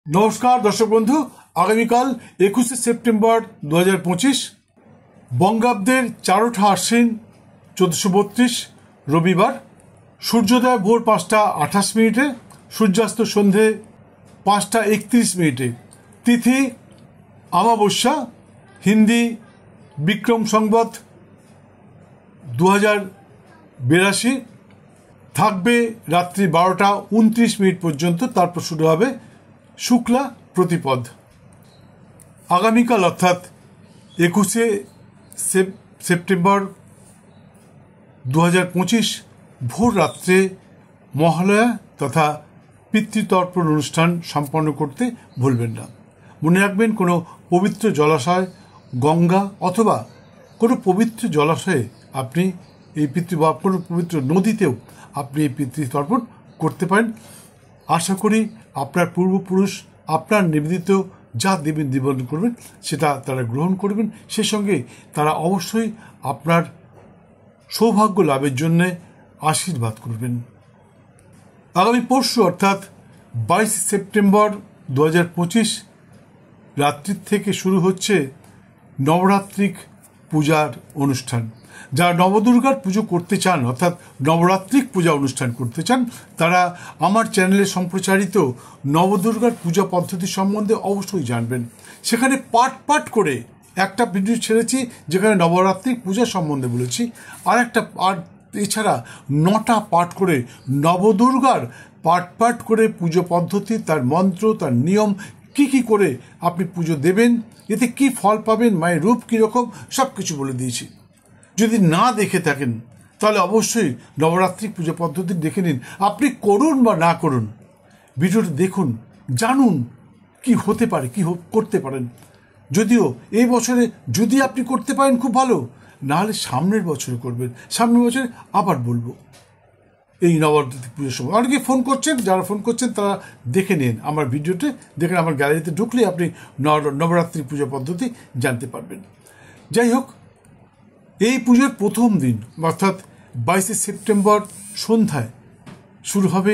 নমস্কার দর্শক বন্ধু, আগামীকাল 21শে সেপ্টেম্বর 2025 বঙ্গাব্দের 4ঠা আশ্বিন 1432 রবিবার। সূর্যোদয় ভোর 5টা 28 মিনিটে, সূর্যাস্ত সন্ধে 5টা 31 মিনিটে। তিথি অমাবস্যা, হিন্দি বিক্রম সংবৎ 2082, থাকবে রাত্রি 12টা 29 মিনিট পর্যন্ত, তারপর শুরু হবে শুক্লা প্রতিপদ। আগামীকাল অর্থাৎ 21শে সেপ্টেম্বর 2025 ভোর রাত্রে মহালয়া তথা পিতৃতর্পণ অনুষ্ঠান সম্পন্ন করতে ভুলবেন না। মনে রাখবেন, কোনো পবিত্র জলাশয়, গঙ্গা অথবা কোনো পবিত্র জলাশয়ে আপনি এই বা কোনো পবিত্র নদীতেও আপনি এই পিতৃতর্পণ করতে পারেন। আশা করি আপনার পূর্বপুরুষ আপনার নিবেদিত যা দেবেন নিবেদন করবেন সেটা তারা গ্রহণ করবেন। সে সঙ্গে তারা অবশ্যই আপনার সৌভাগ্য লাভের জন্যে আশীর্বাদ করবেন। আগামী পরশু অর্থাৎ 22 সেপ্টেম্বর 2025 রাত্রির থেকে শুরু হচ্ছে নবরাত্রিক পূজার অনুষ্ঠান। যারা নবদুর্গার পুজো করতে চান অর্থাৎ নবরাত্রিক পূজা অনুষ্ঠান করতে চান, তারা আমার চ্যানেলে সম্প্রচারিত নবদুর্গার পূজা পদ্ধতি সম্বন্ধে অবশ্যই জানবেন। সেখানে পাট করে একটা ভিডিও ছেড়েছি যেখানে নবরাত্রিক পূজা সম্বন্ধে বলেছি, আর একটা এছাড়া 9টা পাঠ করে নবদুর্গার পাট করে পুজো পদ্ধতি, তার মন্ত্র, তার নিয়ম, কি করে আপনি পুজো দেবেন, এতে কি ফল পাবেন, মায়ের রূপ কীরকম, সব কিছু বলে দিয়েছি। যদি না দেখে থাকেন তাহলে অবশ্যই নবরাত্রিক পুজো পদ্ধতি দেখে নিন। আপনি করুন বা না করুন, ভিডিওটা দেখুন, জানুন কি হতে পারে, কি করতে পারেন। যদিও এই বছরে যদি আপনি করতে পারেন খুব ভালো, নাহলে সামনের বছরে করবেন। সামনের বছরে আবার বলবো এই নবরাত্রি পুজোর সময়। অনেকে ফোন করছেন, যারা ফোন করছেন তারা দেখে নিন আমার ভিডিওতে, দেখেন আমার গ্যালারিতে ঢুকলে আপনি নবরাত্রি পূজা পদ্ধতি জানতে পারবেন। যাই হোক, এই পুজোর প্রথম দিন অর্থাৎ 22শে সেপ্টেম্বর সন্ধ্যায় শুরু হবে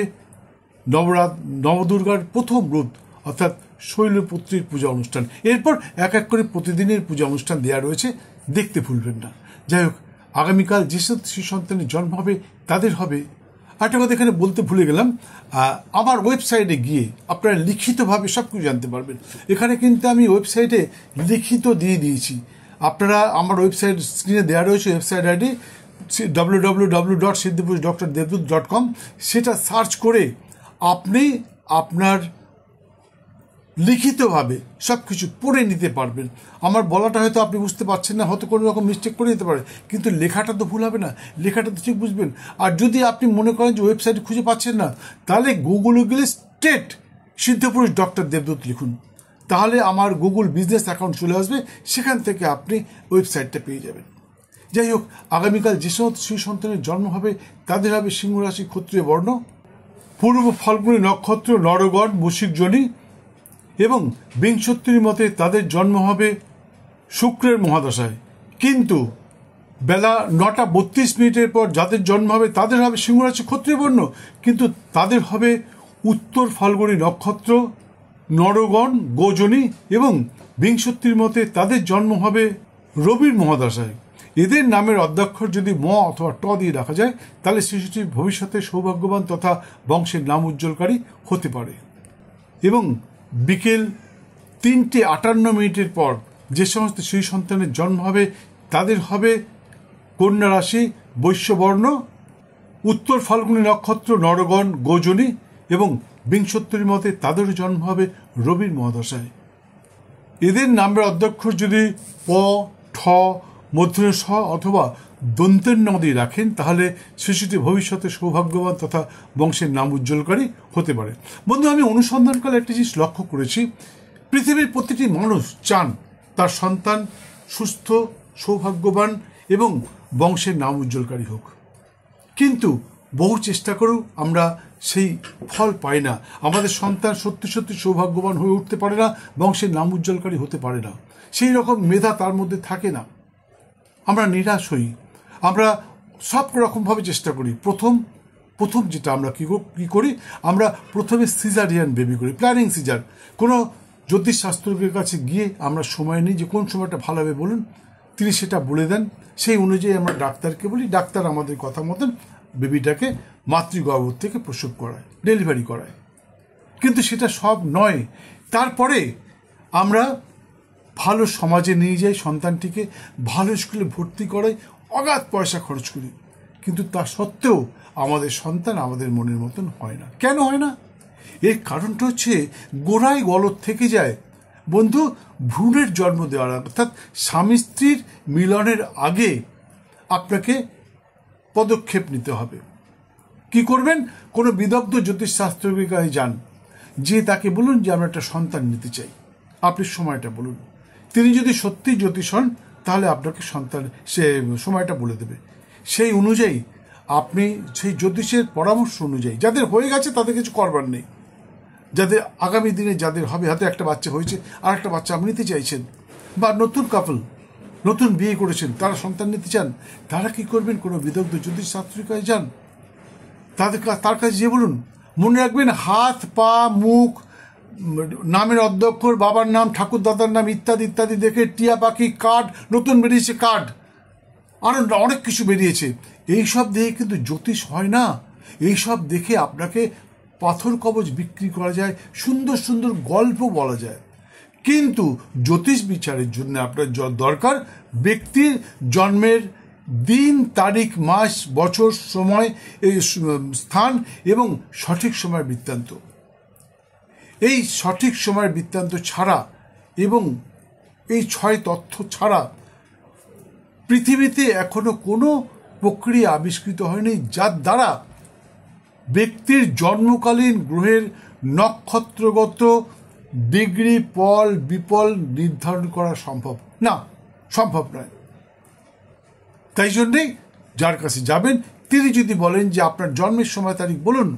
নবদুর্গার প্রথম রূপ অর্থাৎ শৈলপুত্রীর পূজা অনুষ্ঠান। এরপর এক এক করে প্রতিদিনের পূজা অনুষ্ঠান দেওয়া রয়েছে, দেখতে ভুলবেন না। যাই হোক, আগামীকাল যেসব শিশু সন্তানের জন্ম হবে তাদের হবে। একটা কথা এখানে বলতে ভুলে গেলাম, আমার ওয়েবসাইটে গিয়ে আপনারা লিখিতভাবে সব কিছু জানতে পারবেন। এখানে কিন্তু আমি ওয়েবসাইটে লিখিত দিয়ে দিয়েছি। আপনারা আমার ওয়েবসাইট স্ক্রিনে দেওয়া রয়েছে, ওয়েবসাইট আইডি www.siddhipurush.com, সেটা সার্চ করে আপনি আপনার লিখিতভাবে সব কিছু পড়ে নিতে পারবেন। আমার বলাটা হয়তো আপনি বুঝতে পারছেন না, হয়তো কোনো রকম মিস্টেক করে দিতে পারে, কিন্তু লেখাটা তো ভুল হবে না, লেখাটা তো ঠিক বুঝবেন। আর যদি আপনি মনে করেন যে ওয়েবসাইট খুঁজে পাচ্ছেন না, তাহলে গুগলে গেলে স্ট্রেট সিদ্ধপুরুষ ডক্টর দেবদূত লিখুন, তাহলে আমার গুগল বিজনেস অ্যাকাউন্ট চলে আসবে, সেখান থেকে আপনি ওয়েবসাইটটা পেয়ে যাবেন। যাই হোক, আগামীকাল যে সমস্ত শিশু সন্তানের জন্ম হবে তাদের হবে সিংহ রাশি, ক্ষত্রিয় বর্ণ, পূর্ব ফাল্গুনী নক্ষত্র, নরগণ, মুশিক যোনি, এবং বিংশত্তির মতে তাদের জন্ম হবে শুক্রের মহাদশায়। কিন্তু বেলা 9টা 32 মিনিটের পর যাদের জন্ম হবে তাদের হবে সিংহ রাশি, ক্ষত্রিয় বর্ণ, কিন্তু তাদের হবে উত্তর ফাল্গুনী নক্ষত্র, নরগণ, গোজনী, এবং বিংশত্তির মতে তাদের জন্ম হবে রবির মহাদশায়। এদের নামের অধ্যক্ষর যদি ম অথবা ট দিয়ে রাখা যায় তাহলে শিশুটি ভবিষ্যতে সৌভাগ্যবান তথা বংশের নাম উজ্জ্বলকারী হতে পারে। এবং বিকেল 3টা 58 মিনিটের পর যে সমস্ত শিশু সন্তানের জন্ম হবে তাদের হবে কন্যা রাশি, বৈশ্যবর্ণ, উত্তর ফাল্গুনী নক্ষত্র, নরগণ, গোজনী, এবং বিংশত্তির মতে তাদেরও জন্ম হবে রবির মহাদশায়। এদের নামের অধ্যক্ষর যদি প, ঠ, মধ্যে স অথবা দন্তের ন দিয়ে রাখেন তাহলে শিশুটি ভবিষ্যতে সৌভাগ্যবান তথা বংশের নাম উজ্জ্বলকারী হতে পারে। বন্ধু, আমি অনুসন্ধানকালে একটা জিনিস লক্ষ্য করেছি, পৃথিবীর প্রতিটি মানুষ চান তার সন্তান সুস্থ, সৌভাগ্যবান এবং বংশের নাম উজ্জ্বলকারী হোক, কিন্তু বহু চেষ্টা করেও আমরা সেই ফল পাই না। আমাদের সন্তান সত্যি সত্যি সৌভাগ্যবান হয়ে উঠতে পারে না, বংশের নাম উজ্জ্বলকারী হতে পারে না, সেই রকম মেধা তার মধ্যে থাকে না। আমরা নিরাশ হই, আমরা সব রকমভাবে চেষ্টা করি। প্রথম প্রথম যেটা আমরা কী করি, আমরা প্রথমে সিজারিয়ান বেবি করি, প্ল্যানিং সিজার। কোনো জ্যোতিষশাস্ত্রজ্ঞের কাছে গিয়ে আমরা সময় নিই যে কোন সময়টা ভালো হবে বলুন, তিনি সেটা বলে দেন, সেই অনুযায়ী আমরা ডাক্তারকে বলি, ডাক্তার আমাদের কথা মতন বেবিটাকে মাতৃগর্ভ থেকে প্রসব করায়, ডেলিভারি করায়। কিন্তু সেটা সব নয়। তারপরে আমরা ভালো সমাজে নিয়ে যাই সন্তানটিকে, ভালো স্কুলে ভর্তি করাই, অগাধ পয়সা খরচ করি, কিন্তু তা সত্ত্বেও আমাদের সন্তান আমাদের মনের মতন হয় না। কেন হয় না? এর কারণটা হচ্ছে গোড়ায় গলদ থেকে যায়। বন্ধু, ভ্রূণের জন্ম দেওয়ার অর্থাৎ স্বামী স্ত্রীর মিলনের আগে আপনাকে পদক্ষেপ নিতে হবে। কি করবেন? কোনো বিদগ্ধ জ্যোতিষশাস্ত্রজ্ঞের কাছে যান, যে তাকে বলুন যে আমরা একটা সন্তান নিতে চাই, আপনি সময়টা বলুন। তিনি যদি সত্যি জ্যোতিষ হন তাহলে আপনাকে সে সময়টা বলে দেবে। সেই অনুযায়ী আপনি সেই জ্যোতিষের পরামর্শ অনুযায়ী, যাদের হয়ে গেছে তাদের কিছু করবার নেই, যাদের আগামী দিনে যাদের হবে, হাতে একটা বাচ্চা হয়েছে আর একটা বাচ্চা আপনি নিতে চাইছেন, বা নতুন কাপল নতুন বিয়ে করেছেন, তারা সন্তান নিতে চান, তারা কি করবেন? কোনো বিদগ্ধ জ্যোতিষশাস্ত্রীর কাছে যান, তার কাছে যে বলুন। মনে রাখবেন, হাত, পা, মুখ, নামের অধ্যক্ষর, বাবার নাম, ঠাকুর দাদার নাম ইত্যাদি ইত্যাদি দেখে, টিয়া পাখি কার্ড, নতুন বেরিয়েছে কার্ড, আরো অনেক কিছু বেরিয়েছে, এইসব দেখে কিন্তু জ্যোতিষ হয় না। এইসব দেখে আপনাকে পাথর কবচ বিক্রি করা যায়, সুন্দর সুন্দর গল্প বলা যায়। কিন্তু জ্যোতিষ বিচারের জন্য আপনার দরকার ব্যক্তির জন্মের দিন, তারিখ, মাস, বছর, সময়, এই স্থান এবং সঠিক সময়ের বৃত্তান্ত। এই সঠিক সময়ের বৃত্তান্ত ছাড়া এবং এই 6 তথ্য ছাড়া পৃথিবীতে এখনো কোনো প্রক্রিয়া আবিষ্কৃত হয়নি যার দ্বারা ব্যক্তির জন্মকালীন গ্রহের নক্ষত্রগত ডিগ্রি, পল বিপল নির্ধারণ করা সম্ভব নয়। তাই জন্যেই যার কাছে যাবেন তিনি যদি বলেন যে আপনার জন্মের সময় তারিখ বলুন,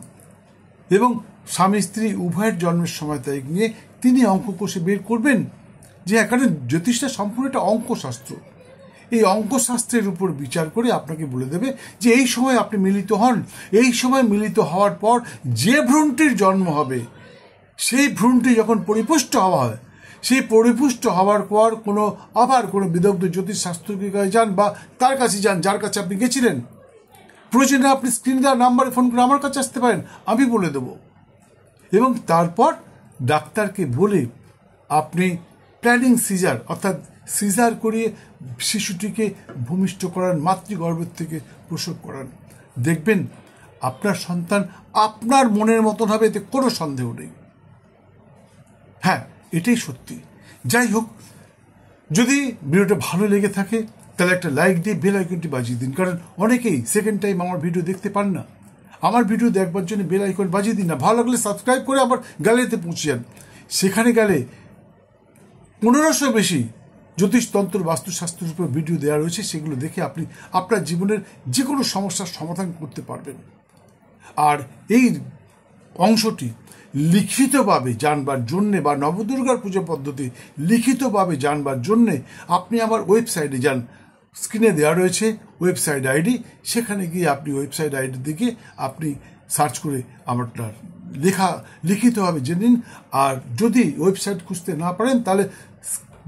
এবং স্বামী স্ত্রী উভয়ের জন্মের সময় তারিখ নিয়ে তিনি অঙ্ক কষে বের করবেন যে এখানে জ্যোতিষটা সম্পূর্ণ একটা অঙ্কশাস্ত্র। এই অঙ্কশাস্ত্রের উপর বিচার করে আপনাকে বলে দেবে যে এই সময় আপনি মিলিত হন, এই সময় মিলিত হওয়ার পর যে ভ্রূণটির জন্ম হবে সেই ভ্রূণটি যখন পরিপুষ্ট হওয়া হয়, সেই পরিপুষ্ট হওয়ার পর আবার কোনো বিদগ্ধ জ্যোতিষশাস্ত্রজ্ঞের কাছে যান বা তার কাছে যান যার কাছে আপনি গেছিলেন। প্রয়োজনে আপনি স্ক্রিনে দেওয়া নাম্বারে ফোন করে আমার কাছে আসতে পারেন, আমি বলে দেব। এবং তারপর ডাক্তারকে বলে আপনি প্ল্যানিং সিজার অর্থাৎ সিজার করিয়ে শিশুটিকে ভূমিষ্ঠ করান, মাতৃগর্ভের থেকে প্রসব করান। দেখবেন আপনার সন্তান আপনার মনের মতন হবে, এতে কোনো সন্দেহ নেই। হ্যাঁ, এটাই সত্যি। যাই হোক, যদি ভিডিওটা ভালো লেগে থাকে তাহলে একটা লাইক দিয়ে বেল আইকনটি বাজিয়ে দিন, কারণ অনেকেই সেকেন্ড টাইম আমার ভিডিও দেখতে পান না। আমার ভিডিও দেখবার জন্য বেল আইকন বাজিয়ে দিন না। ভালো লাগলে সাবস্ক্রাইব করে আবার গ্যালারিতে পৌঁছে যান। সেখানে গেলে 1500 বেশি জ্যোতিষতন্ত্র, বাস্তুশাস্ত্রের উপর ভিডিও দেওয়া রয়েছে, সেগুলো দেখে আপনি আপনার জীবনের যে কোনো সমস্যার সমাধান করতে পারবেন। আর এই অংশটি লিখিতভাবে জানবার জন্যে বা নবদুর্গার পুজো পদ্ধতি লিখিতভাবে জানবার জন্যে আপনি আমার ওয়েবসাইটে যান, স্ক্রিনে দেওয়া রয়েছে ওয়েবসাইট আইডি, সেখানে গিয়ে আপনি ওয়েবসাইট আইডি দিকে আপনি সার্চ করে আমারটা লিখিতভাবে জেনে নিন। আর যদি ওয়েবসাইট খুঁজতে না পারেন তাহলে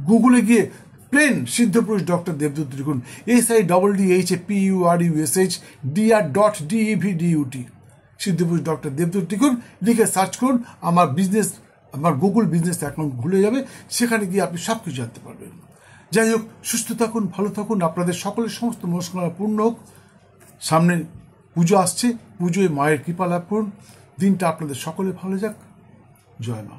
গুগলে গিয়ে প্লেন সিদ্ধপুরুষ ডক্টর দেবদূত লিখুন, SIDDHPURUSHDR.DEVDUT, সিদ্ধপুরুষ ডক্টর দেবদূত লিখুন, লিখে সার্চ করুন। আমার গুগল বিজনেস অ্যাকাউন্ট খুলে যাবে, সেখানে গিয়ে আপনি সব কিছু জানতে পারবেন। যাই হোক, সুস্থ থাকুন, ভালো থাকুন, আপনাদের সকলের সমস্ত মনস্কামনা পূর্ণ হোক। সামনে পুজো আসছে, পুজোয় মায়ের কৃপা লাভ করুন। দিনটা আপনাদের সকলে ভালো যাক। জয় মা।